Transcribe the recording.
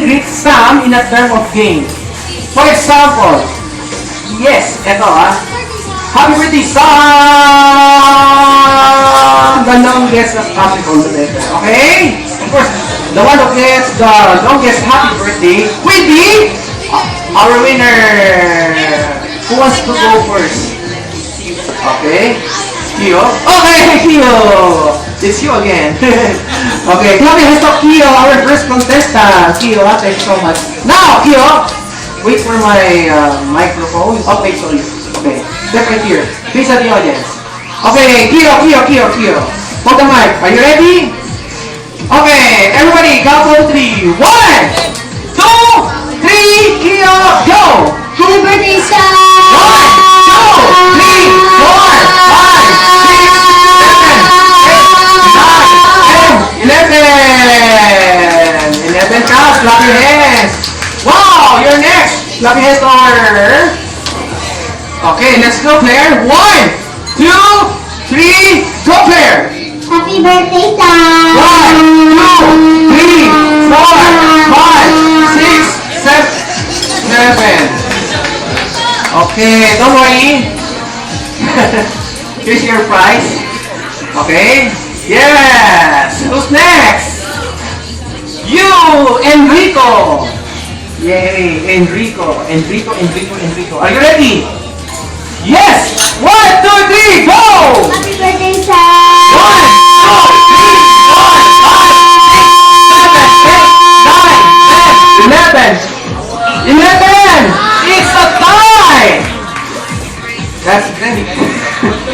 greet Sam in a term of game. For example, yes, eto Happy birthday, Sam! The longest happy birthday. Okay? Of course, the one who gets the longest happy birthday will be our winner. Who wants to go first? Okay? Kyo? Okay, Kyo! It's you again. Okay, clap your hands to Kyo, our first contestant. Kyo, thank you so much. Now, Kyo, wait for my microphone. Okay, sorry. Okay, step right here. Face at the audience. Okay, Kyo. Hold the mic. Are you ready? Okay, everybody, count to 3. 1, 2, 3, Kyo, go! Happy birthday, Sam! 1, 2, 3, 4, 5, 6, 7, 8, 9, 10, 11. 11 counts. Clap your hands. Wow, you're next. Clap your hands to our... Okay, let's go, player. 1, 2, 3, go, player. Happy birthday, Sam! 1, 2, 3, 4, 5, 6, 7. Okay, don't worry. Here's your prize. Okay? Yes! Who's next? You, Enrico. Yay, Enrico. Are you ready? Yes! 1, 2, 3, go! Happy birthday,